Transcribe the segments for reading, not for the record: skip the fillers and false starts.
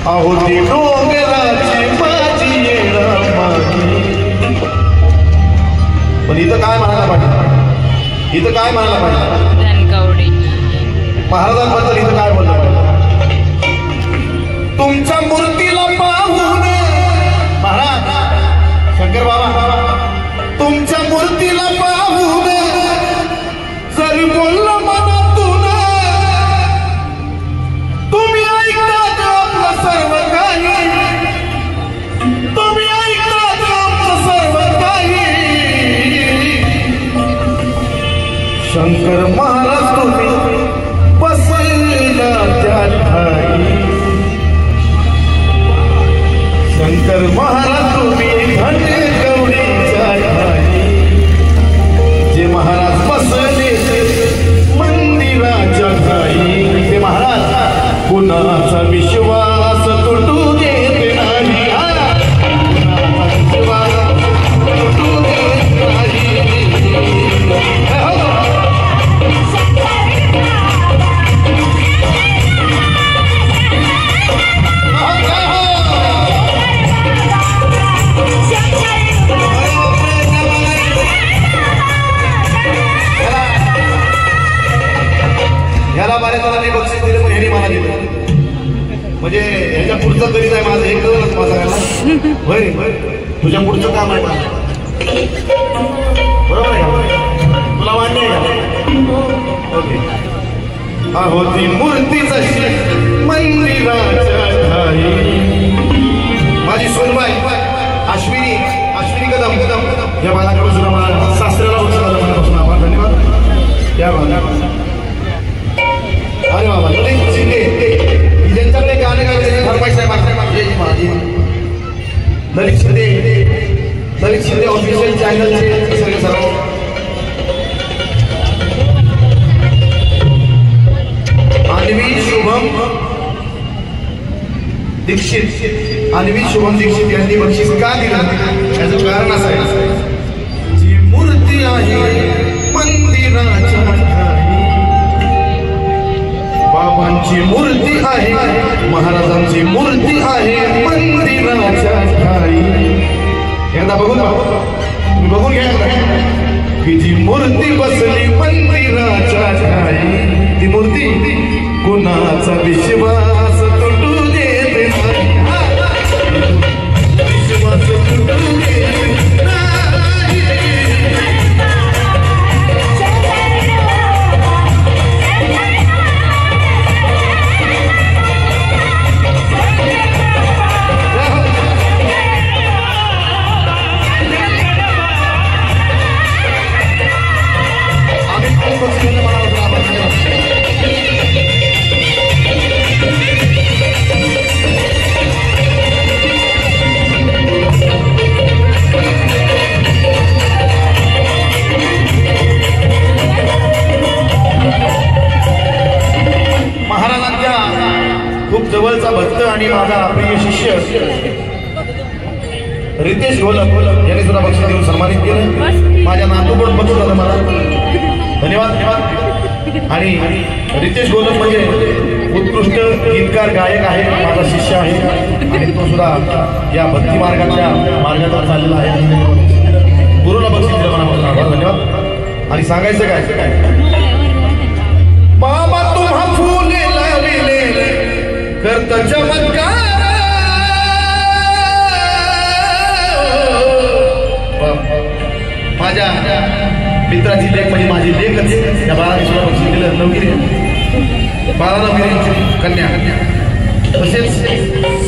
आहोती डोंगराची माझी येणं मागे. पण इथं काय म्हणायला पाहिजे, इथं काय म्हणायला पाहिजे महाराजांबद्दल, इथं काय बोललं पाहिजे. तुमच्या मूर्तीला पाहून महाराज शंकर बाबा, तुमच्या मूर्तीला पाहून जर बोललं मनातून, तुम्ही ऐकतात आपलं सर्व काही, तुम्ही ऐकतात आपलं सर्व काही. शंकर महाराज तुम्ही बसला त्या ठाई, शंकर महाराज तुम्ही घंटे गौरीच्या ठाई. जे महाराज बसले मंदिराच्या ठाई, ते महाराज कुणाचा विश्वास तुटू देत नाही, कुणाचा विश्वास तुटू देत नाही. ह्याला बऱ्याच जणांनी बक्षीस दिलं, पण ह्याने मला दिलं. म्हणजे ह्याच्या पुढचं तरी आहे माझं, एक कळलंच माझा होय. तुझ्या पुढचं काम आहे माझं, बरोबर आहे का? तुला मान्य आहे का? ओके. आहोती मूर्ती जशी मंदिराच्या ठाई, माझी सोनबाई अश्विनी कदम या बाळाकडून सुद्धा मला सासऱ्याला मनापासून आभार, धन्यवाद. या बाळा अरे बाबा ललित शिंदे, ज्यांच्याकडे गाणे गायले फरमाईश आहे माझी ललित शिंदे ऑफिशियल चॅनलचे सगळे सर्व. अन्वी शुभम दीक्षित यांनी बक्षीस का दिलं, याचं कारण असं आहे. जी मूर्ती आहे मंदिराच्या ठाई, बाबांची मूर्ती आहे, महाराजांची मूर्ती आहे मंदिराच्या ठाई. एकदा बघून घ्या की जी मूर्ती बसली मंदिराच्या ठाई, ती मूर्ती कुणाचा विश्वास तुटू देत नाही, विश्वास तुटू देत नाही. खूप जवळचा भक्त आणि माझा प्रिय शिष्य रितेश घोलप यांनी सुद्धा बक्षीस देऊन सन्मानित केलं. माझ्या नातूकडून बक्षीस झालं मला, धन्यवाद. आणि रितेश घोलप म्हणजे उत्कृष्ट गीतकार गायक आहे, माझा शिष्य आहे आणि तो सुद्धा या भक्ती मार्गावर चाललेला आहे. गुरुला बक्षीस दिलं मला, धन्यवाद. आणि सांगायचं काय बाबा तुम्हा फुले लाविले करत चमत्कार, माझ्या मित्राची लेख म्हणजे माझी लेखच त्या बाळाने सुद्धा बक्षीस दिलं, नवगिरी बाळा नवगिरीची कन्या. तसेच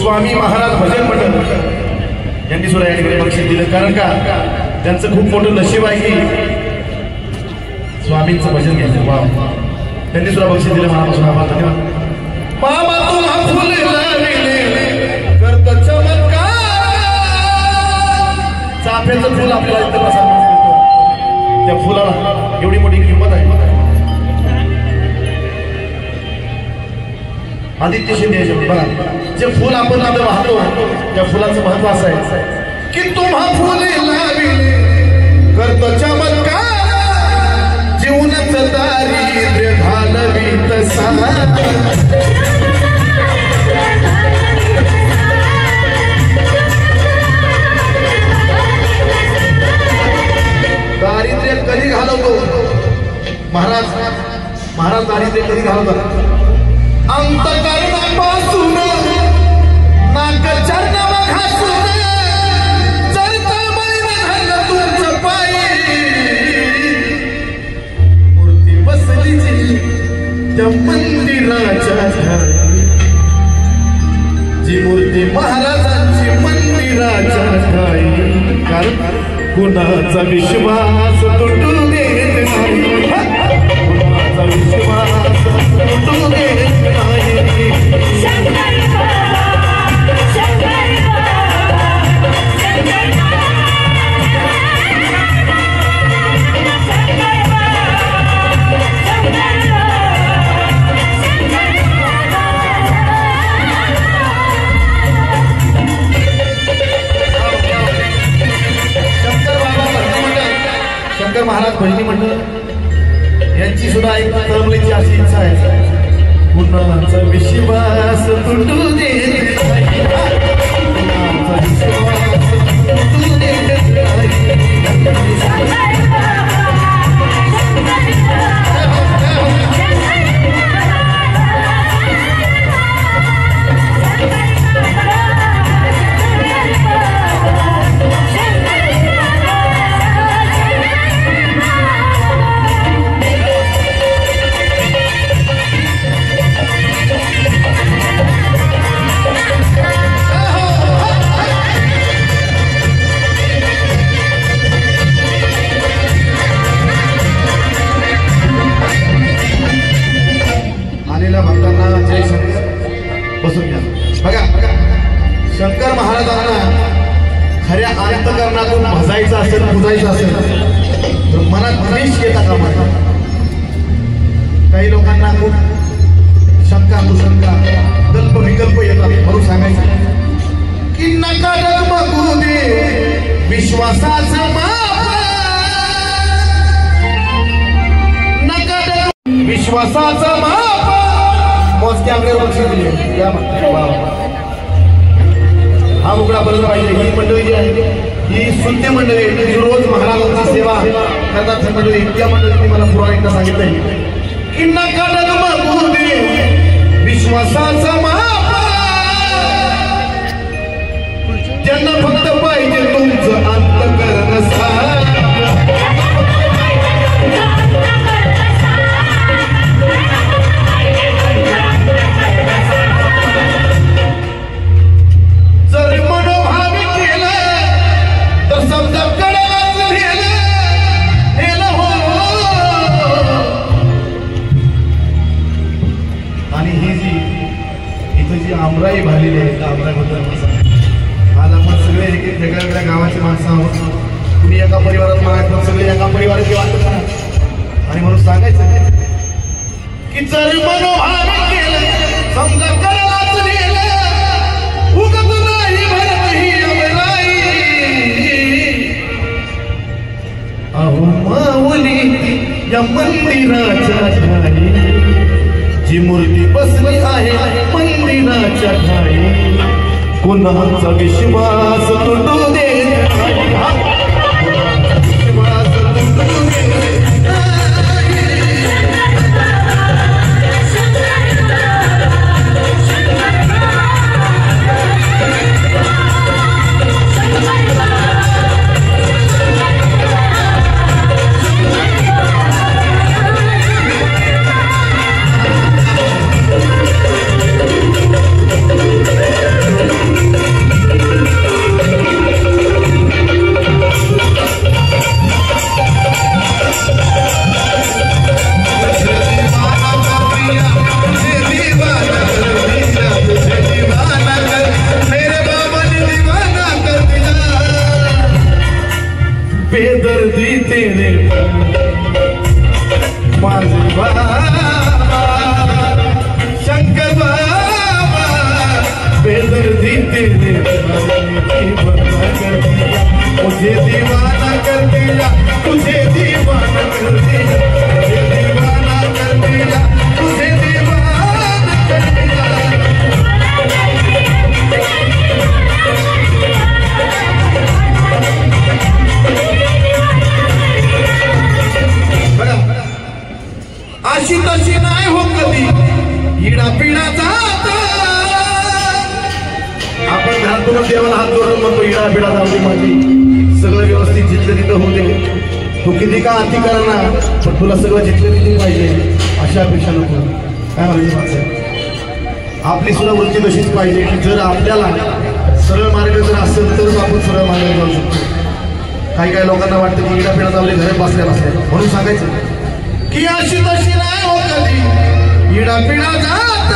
स्वामी महाराज भजन मंडळ यांनी सुद्धा या ठिकाणी बक्षीस दिलं, कारण का त्यांचं खूप मोठं नशीब आहे की स्वामींचं भजन घ्यायचं. वा, त्यांनी सुद्धा बक्षीस दिलं, मनापासून आभार, धन्यवाद. बाबा तुम्हा फुले लाविले करत चमत्कार, चाफ्याचं फुल आपल्याला इथं प्रसाद मिळतो, त्या फुलाला एवढी मोठी किंमत आहे. आदित्य शिंदे बघा, जे फुल आपण आता वाहतो त्या फुलाचं महत्व असं आहे की तुम्हा फुले लाविले करत चमत्कार, जीवनाचं दारिद्र्य घालवीत सारा महाराज आणि ते कधी घालतात अंतकरणापासून नाक चरण घासून चरता बैल धरलं तुमचं पायी मूर्ती बसली त्या मंदिराच्या जी मूर्ती महाराजांची मंदिराच्या ठाई कारण कुणाचा विश्वास तुटू देत नाही कुणाचा विश्वास तुटू देत नाही शंकर बाबा शंकर बाबा शंकर शंकर महाराज भजनी मंडळ यांची सुद्धा एक तळमळीची अशी इच्छा आहे कुणाचा विश्वास तुटू देत नाही कुणाचा विश्वास तुटू देत नाही शंकर महाराजांना खऱ्या अंतकरणातून भजायचं असेल पुजायचं असेल तर मनात द्वेष येता कामा काही लोकांना खूप शंका कुशंका कल्प विकल्प येतात म्हणून सांगायचं की नका डगमगू दे विश्वासाचं माप नका विश्वासाचं माप मोजक्या आपल्याला लक्ष दिले हा मुकडा बनला पाहिजे ही मंडळी जी आहे ही सुन्नी मंडळी जी रोज महाराजांची सेवा करतात ती मंडळी त्या मंडळींनी मला पुराणिकता सांगितलंय की नका डगमगू दे विश्वासाचा माप ज्यांना फक्त पाहिजे तुमचं अंतकरण साफ आमराई भालेली आहे आमराईबद्दल आज आपण सगळे एक एक वेगळ्या गावाचे माणसं आहोत कुणी एका परिवारात मागायचं सगळे एका परिवाराची वाटत आणि म्हणून सांगायचं की जर मनोभाव केलं समजा करायलाच नेलं उगत नाही भरत ही अमराई अहो माऊली या मंदिराच्या ठाई जी मूर्ती बसली आहे मंदिराच्या ठाई कुणाचा विश्वास तुटू देत नाही विश्वास तुटू देत बेदर्दी तेरे माझे बाबा शंकर बाबा बेदर्दी तेरे मुझे दीवाना कर दिया तुझे दीवाना कर दिया मुझे दीवाना कर दिया तुझे दीवाना कर दिया अशी तशी नाही हो कधी इडा पिडा जात आपण घरातून देवाला हात जोडून म्हणतो इडा पिडा जाऊ दे माझी सगळं व्यवस्थित जिथलं तिथं होऊ दे तू किती का अति करणार पण तुला सगळं जिथलं तिथे पाहिजे अशा अपेक्षा नको काय म्हणायचं आपली सुद्धा वृत्ती तशीच पाहिजे की जर आपल्याला सरळ मार्ग जर असेल तर आपण सरळ मार्ग जाऊ शकतो काही काही लोकांना वाटतं की इडा पिडा जाऊ दे घरात बसल्या बसल्या म्हणून सांगायचं की अशी तशी नाही हो कधी इडा पिडा जात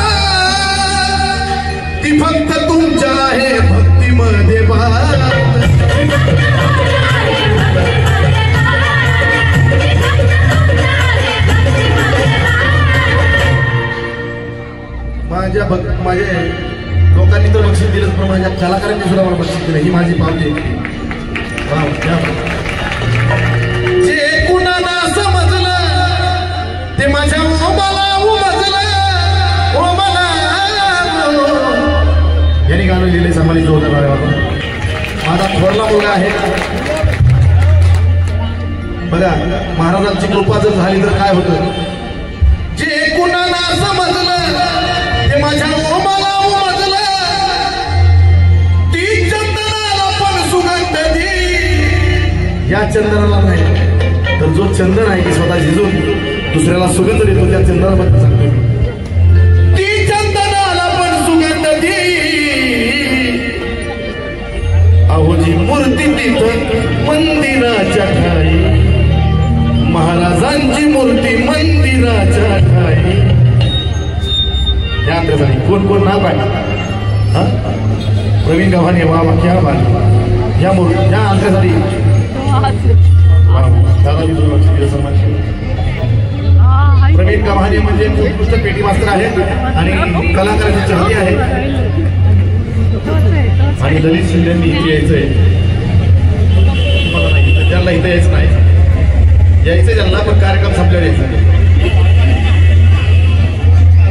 ती फक्त तुमच्या आहे भक्तीमध्ये माझ्या लोकांनी तर बक्षीस दिलं पण माझ्या कलाकारांनी सुद्धा मला बक्षीस दिलं ही माझी पावती जे कुणाला समजलं ते माझ्या ओमाला उमजलं ओमाला यांनी गाणं लिहिले संभाजी जोरदार माझा थोरला मुलगा आहे बघा महाराजांची कृपा जर झाली तर काय होतं जे कुणाला समजलं ते माझ्या ओमाला उमजलं ती चंदनाला पण सुगंध दे या चंदनाला नाही तर जो चंदन आहे की स्वतः झिजून दुसऱ्याला सुगंध देतो त्या चंदनाबद्दल सांगतो ती चंदनाला पण सुगंध दे अहो जी मूर्ती तिथं मंदिराच्या ठाई महाराजांची मूर्ती मंदिराच्या ठाई या अंतरासाठी कोण कोण नाव काय प्रवीण गव्हाणे वा क्या बात या मूर्ती या अंतरासाठी दादाजी प्रवीण गव्हाणे म्हणजे उत्कृष्ट पेटी मास्तर आहेत आणि कलाकारांची चाहती आहे आणि ललित शिंदेंनी इथे यायचंय तुम्हाला नाही त्यांना इथं यायचं नाही यायचं त्यांना पण कार्यक्रम संपल्यावर यायचं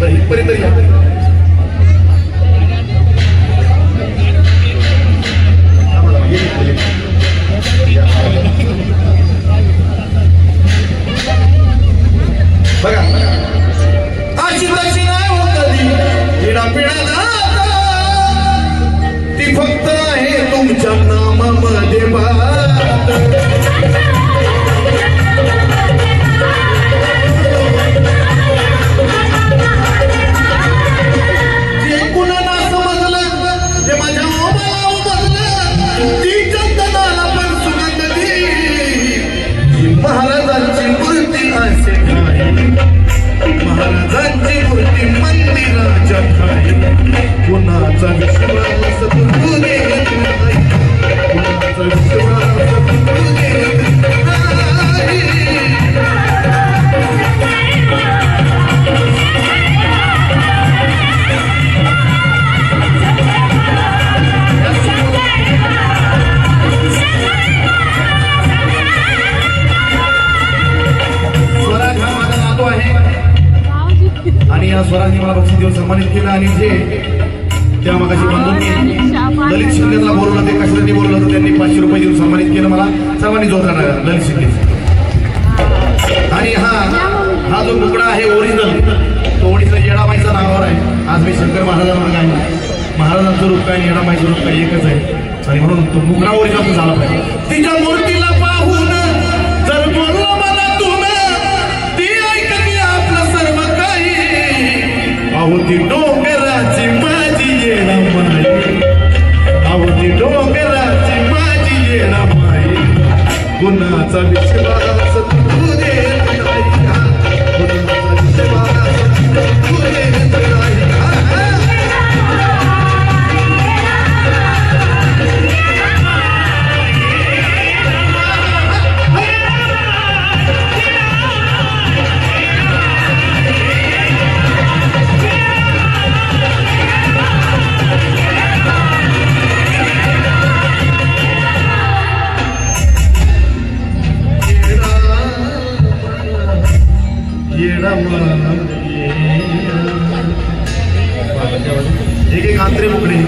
तर इथपर्यंत या बघा अशी तशी नाही हो कधी पिढा पिढा जात ती फक्त आहे तुमच्या नामामध्ये बात जे कुणाला समजलं ते माझ्या ओमाला उमजलं ती चंदनाला पण सुगंध दे महाराजांची मूर्ती असे महाराजांची मूर्ती मंदिराच्या ठाई कुणाचा विश्वास तुटू देत नाही कुणाचा विश्वास तुटू देत नाही आणि या स्वरांनी मला बक्षीस देऊन सन्मानित केलं आणि जे त्या मगाशी बंधूंनी ललित शिंदेला बोलवलं ते कशासाठी बोलवलं होतं त्यांनी 500 रुपये देऊन सन्मानित केलं मला सर्वांनी जोरदार ललित शिंदे आणि हा जो मुकडा आहे ओरिजिनल तो ओरिजिनल येडाबाईचा नावावर आहे आज मी शंकर महाराजांवर काय महाराजांचं रूप काय येडाबाईचं रूप काय एकच आहे आणि म्हणून तो मुकडा ओरिजिनल झाला पाहिजे तिच्या मूर्तीला पाहून जर बोललो मला ती ऐकते आपलं सर्व काही अहो ती डोंगराची माझी येणा माई अहो ती डोंगराची माझी येणा माई कुणाचा विश्वास तू देत नाही कुणाचा विश्वास तू देत नाही एक एक आंतरे मुकड़े